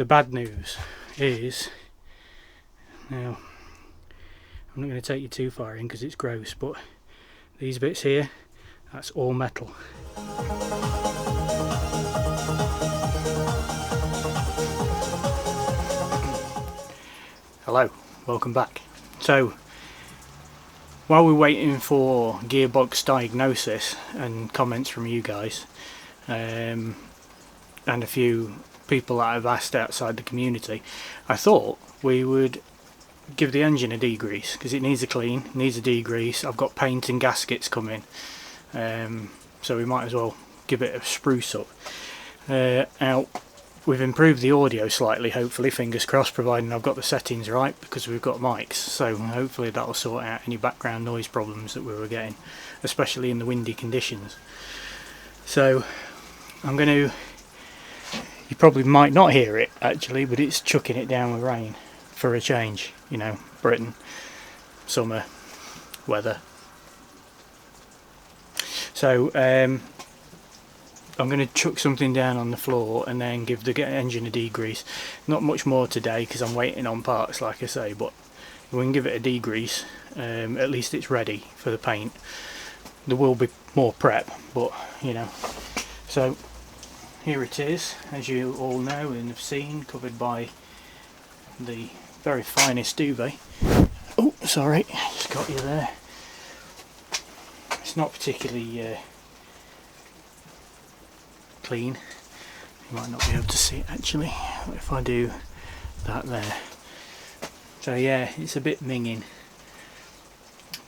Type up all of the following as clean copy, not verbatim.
the bad news is, now I'm not going to take you too far in because it's gross, but these bits here, that's all metal. Hello, welcome back. So while we're waiting for gearbox diagnosis and comments from you guys, and a few people that I've asked outside the community, I thought we would give the engine a degrease because it needs a clean, needs a degrease. I've got paint and gaskets coming, so we might as well give it a spruce up. Now we've improved the audio slightly, hopefully, fingers crossed, providing I've got the settings right, because we've got mics, so hopefully that'll sort out any background noise problems that we were getting, especially in the windy conditions. So I'm going to, you probably might not hear it actually, but it's chucking it down with rain for a change, you know, Britain, summer weather. So I'm going to chuck something down on the floor and then give the engine a degrease. Not much more today because I'm waiting on parts, like I say, but we can give it a degrease. At least it's ready for the paint. There will be more prep, but you know. So here it is, as you all know and have seen, covered by the very finest duvet. Oh, sorry, just got you there. It's not particularly clean. You might not be able to see it actually if I do that there. So yeah, it's a bit minging,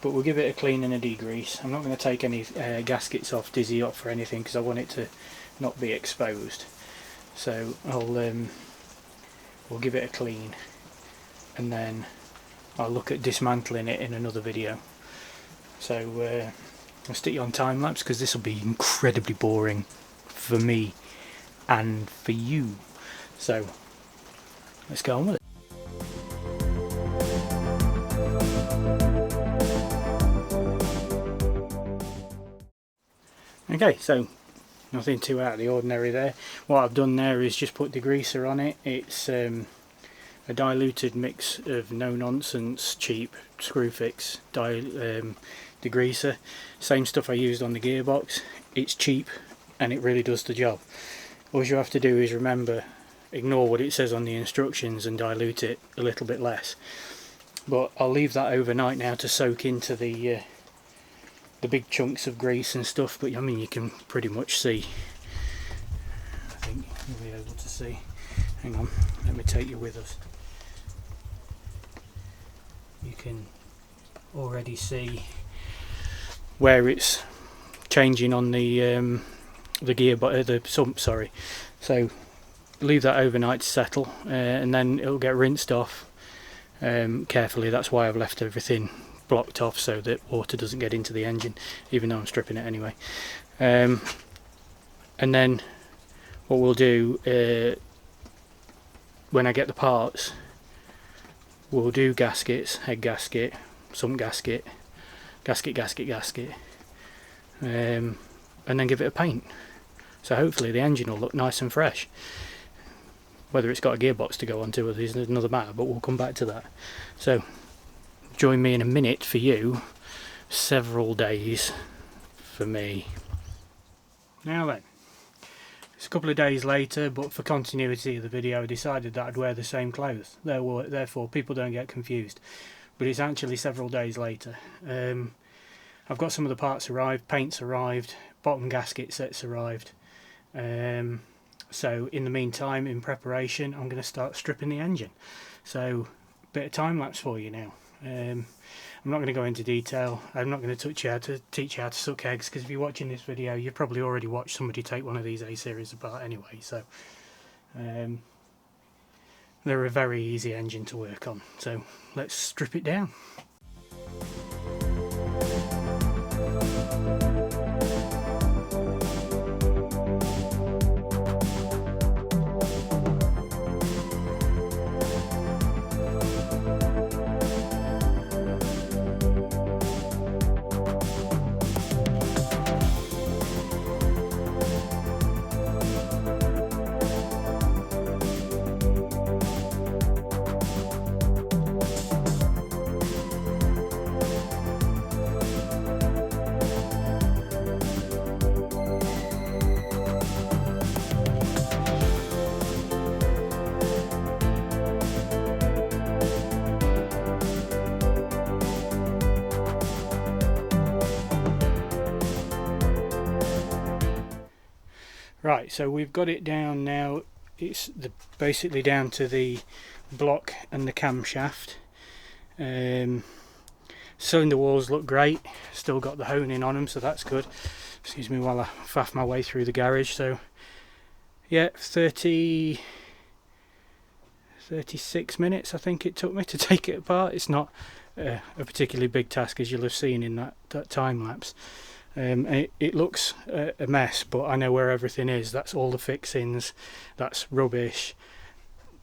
but we'll give it a clean and a degrease. I'm not going to take any gaskets off, dizzy off or anything, because I want it to not be exposed. So we'll give it a clean, and then I'll look at dismantling it in another video. So I'll stick you on time lapse because this will be incredibly boring for me and for you. So let's go on with it. Okay, so nothing too out of the ordinary there. What I've done there is just put degreaser on it. It's a diluted mix of no nonsense cheap Screwfix degreaser, same stuff I used on the gearbox. It's cheap and it really does the job. All you have to do is remember, ignore what it says on the instructions and dilute it a little bit less. But I'll leave that overnight now to soak into the big chunks of grease and stuff. But I mean, you can pretty much see, I think you'll be able to see. Hang on, let me take you with us. You can already see where it's changing on the gearbox, the sump, sorry. So leave that overnight to settle, and then it'll get rinsed off carefully. That's why I've left everything blocked off so that water doesn't get into the engine, even though I'm stripping it anyway. And then what we'll do, when I get the parts, we'll do gaskets, head gasket, sump gasket, gasket, and then give it a paint. So hopefully the engine will look nice and fresh. Whether it's got a gearbox to go onto is another matter, but we'll come back to that. So join me in a minute for you, several days for me. Now then, it's a couple of days later, but for continuity of the video I decided that I'd wear the same clothes, therefore people don't get confused. But it's actually several days later. I've got some of the parts arrived, paint's arrived, bottom gasket sets arrived. So in the meantime, in preparation, I'm going to start stripping the engine. So a bit of time lapse for you now. I'm not going to go into detail. I'm not going to teach you how to suck eggs, because if you're watching this video, you've probably already watched somebody take one of these A-series apart anyway. So they're a very easy engine to work on. So let's strip it down. Right, so we've got it down now. It's basically down to the block and the camshaft. Cylinder walls look great, still got the honing on them, so that's good. Excuse me while I faff my way through the garage. So yeah, 36 minutes I think it took me to take it apart. It's not a particularly big task, as you'll have seen in that time lapse. It looks a mess, but I know where everything is. That's all the fixings, that's rubbish,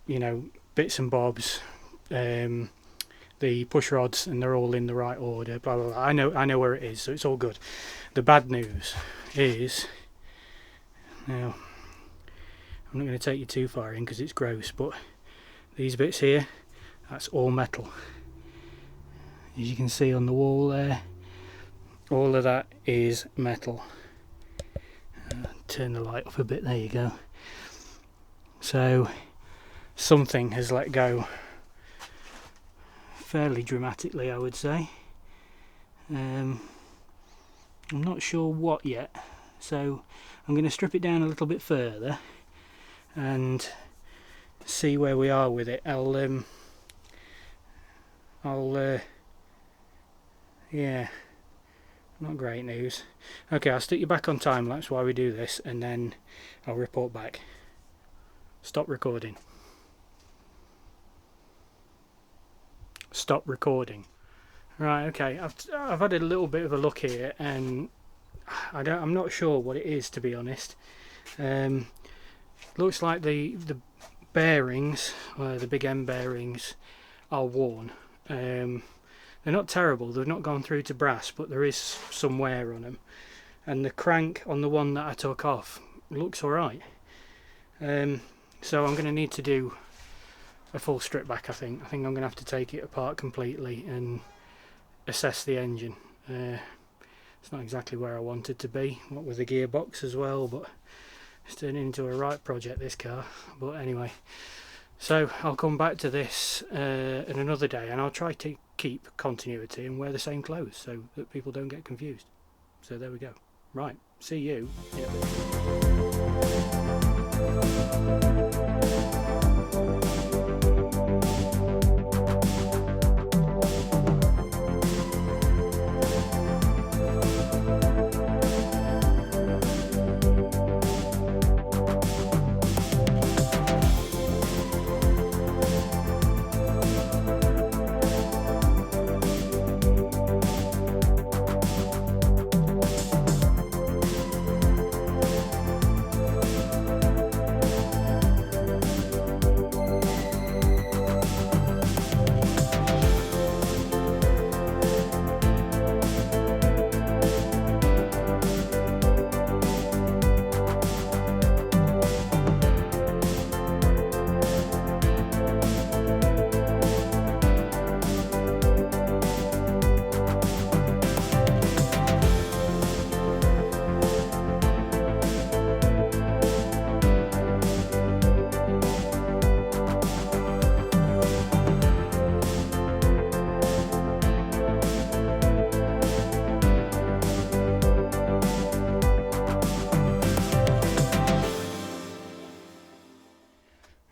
you know, bits and bobs, the push rods, and they're all in the right order, blah blah blah. I know where it is, so it's all good. The bad news is, now I'm not going to take you too far in because it's gross, but these bits here, that's all metal. As you can see on the wall there, all of that is metal. Turn the light off a bit, there you go. So something has let go fairly dramatically, I would say. I'm not sure what yet, so I'm going to strip it down a little bit further and see where we are with it. Yeah, not great news. Okay, I'll stick you back on time lapse while we do this, and then I'll report back. Stop recording. Stop recording. Right, okay, I've had a little bit of a look here, and I'm not sure what it is, to be honest. Looks like the bearings, the big end bearings, are worn. They're not terrible, they've not gone through to brass, but there is some wear on them. And the crank on the one that I took off looks alright. So I'm going to need to do a full strip back, I think. I think I'm going to have to take it apart completely and assess the engine. It's not exactly where I wanted to be, what with the gearbox as well, but it's turning into a right project, this car. But anyway, so I'll come back to this in another day, and I'll try to keep continuity and wear the same clothes so that people don't get confused. So there we go. Right, see you in a bit.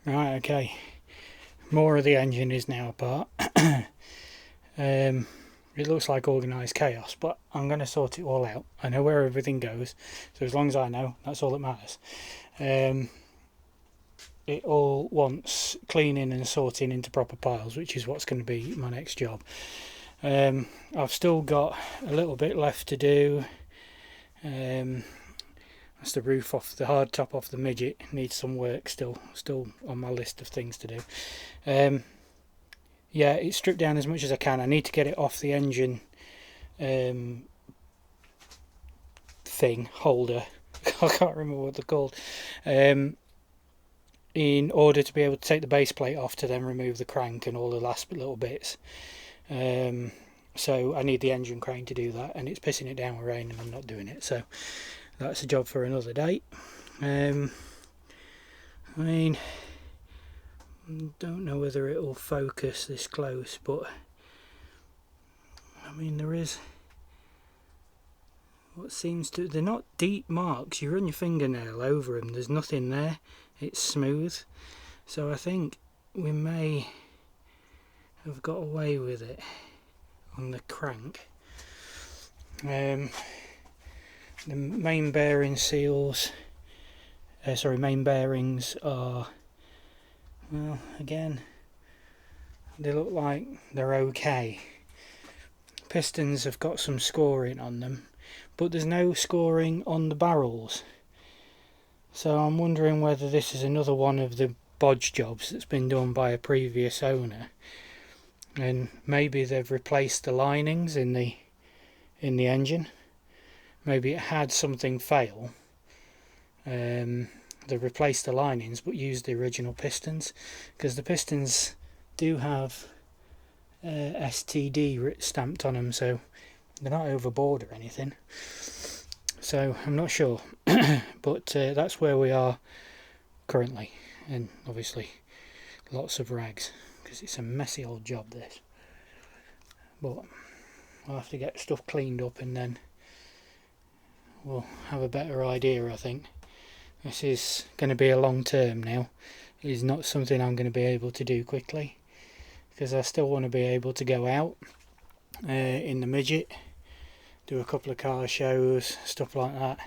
Right, okay, more of the engine is now apart. It looks like organised chaos, but I'm going to sort it all out. I know where everything goes, so as long as I know, that's all that matters. It all wants cleaning and sorting into proper piles, which is what's going to be my next job. I've still got a little bit left to do. That's the roof off, the hard top off the midget, needs some work still on my list of things to do. Yeah, it's stripped down as much as I can. I need to get it off the engine thing, holder, I can't remember what they're called, in order to be able to take the base plate off to then remove the crank and all the last little bits. So I need the engine crane to do that, and it's pissing it down with rain and I'm not doing it, so that's a job for another day. I mean, don't know whether it'll focus this close, but I mean there is what seems to, they're not deep marks. You run your fingernail over them, there's nothing there, it's smooth. So I think we may have got away with it on the crank. The main bearing seals, main bearings are, well, again, they look like they're okay. Pistons have got some scoring on them, but there's no scoring on the barrels. So I'm wondering whether this is another one of the bodge jobs that's been done by a previous owner, and maybe they've replaced the linings in the engine. Maybe it had something fail. They replaced the linings but used the original pistons, because the pistons do have STD stamped on them, so they're not overboard or anything. So I'm not sure, but that's where we are currently, and obviously lots of rags because it's a messy old job this. But I'll have to get stuff cleaned up and then we'll have a better idea. I think this is going to be a long term now. It is not something I'm going to be able to do quickly, because I still want to be able to go out in the midget, do a couple of car shows, stuff like that.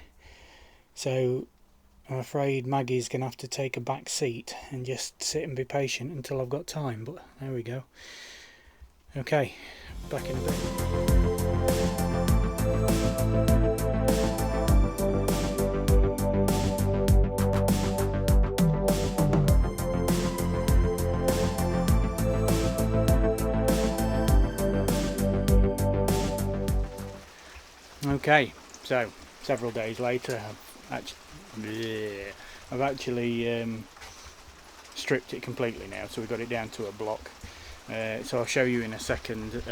So I'm afraid Maggy's going to have to take a back seat and just sit and be patient until I've got time, but there we go. Okay, back in a bit. Okay, so several days later, I've actually stripped it completely now, so we've got it down to a block. So I'll show you in a second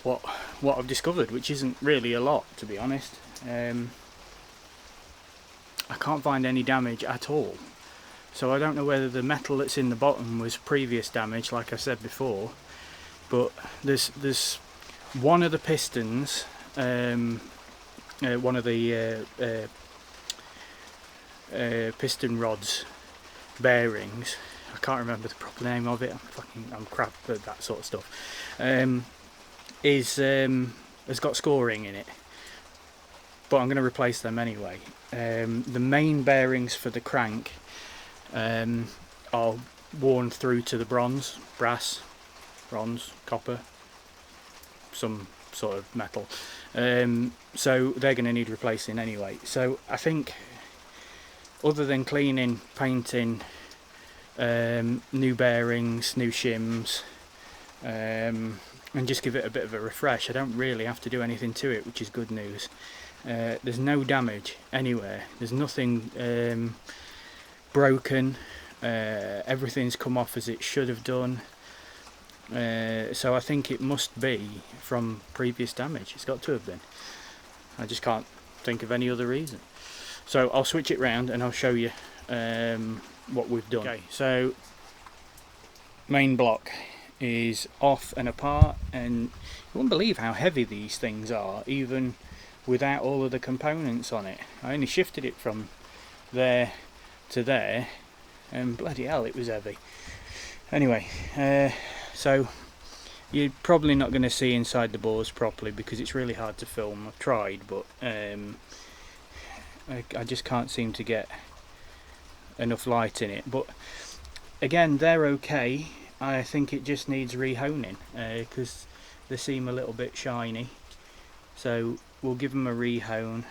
what I've discovered, which isn't really a lot, to be honest. I can't find any damage at all, so I don't know whether the metal that's in the bottom was previous damage, like I said before, but there's one of the pistons, one of the piston rods bearings, I can't remember the proper name of it, I'm crap at that sort of stuff, has got scoring in it, but I'm going to replace them anyway. The main bearings for the crank are worn through to the bronze, copper, some sort of metal, so they're going to need replacing anyway. So I think, other than cleaning, painting, new bearings, new shims, and just give it a bit of a refresh, I don't really have to do anything to it, which is good news. There's no damage anywhere, there's nothing broken, everything's come off as it should have done. So I think it must be from previous damage. It's got to have been. I just can't think of any other reason. So I'll switch it round and I'll show you what we've done. Okay, so main block is off and apart, and you won't believe how heavy these things are, even without all of the components on it. I only shifted it from there to there, and bloody hell, it was heavy. Anyway, so you're probably not going to see inside the bores properly because it's really hard to film. I've tried, but I just can't seem to get enough light in it. But again, they're okay. I think it just needs rehoning because they seem a little bit shiny, so we'll give them a rehone.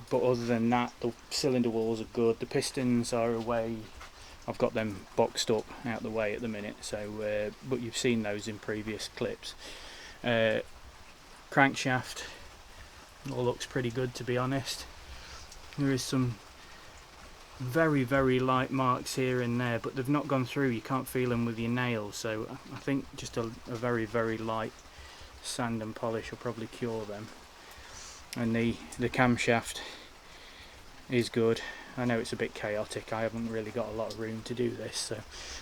But other than that, the cylinder walls are good, the pistons are away. I've got them boxed up out the way at the minute, so but you've seen those in previous clips. Crankshaft all looks pretty good, to be honest. There is some very, very light marks here and there, but they've not gone through. You can't feel them with your nails, so I think just a very, very light sand and polish will probably cure them. And the camshaft is good. I know it's a bit chaotic, I haven't really got a lot of room to do this, so,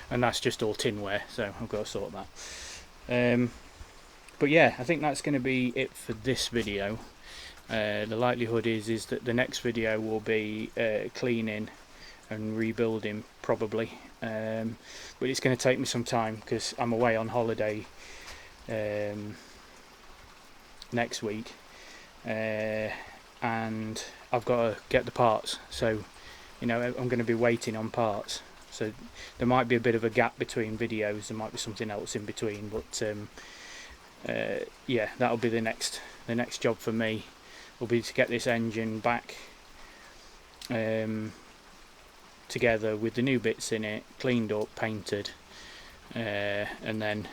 and that's just all tinware, so I've got to sort that. But yeah, I think that's going to be it for this video. The likelihood is that the next video will be cleaning and rebuilding probably, but it's going to take me some time because I'm away on holiday next week, and I've got to get the parts, so you know I'm going to be waiting on parts, so there might be a bit of a gap between videos, there might be something else in between, but yeah, that'll be the next job for me, will be to get this engine back together with the new bits in it, cleaned up, painted, and then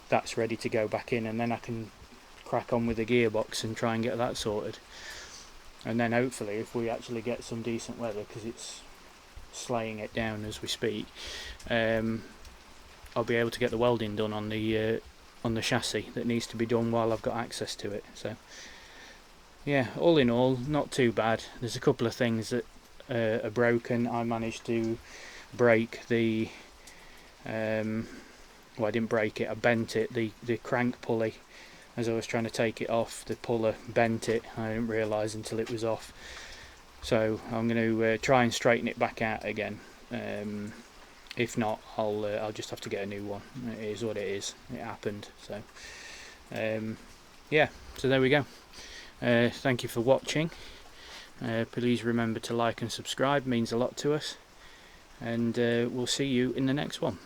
that's ready to go back in, and then I can crack on with the gearbox and try and get that sorted. And then hopefully, if we actually get some decent weather, because it's slaying it down as we speak, I'll be able to get the welding done on the chassis that needs to be done while I've got access to it. So yeah, all in all, not too bad. There's a couple of things that are broken. I managed to break the well, I didn't break it, I bent it, the crank pulley. As I was trying to take it off, the puller bent it. I didn't realise until it was off. So I'm going to try and straighten it back out again. If not, I'll just have to get a new one. It is what it is. It happened. So yeah, so there we go. Thank you for watching. Please remember to like and subscribe, means a lot to us. And we'll see you in the next one.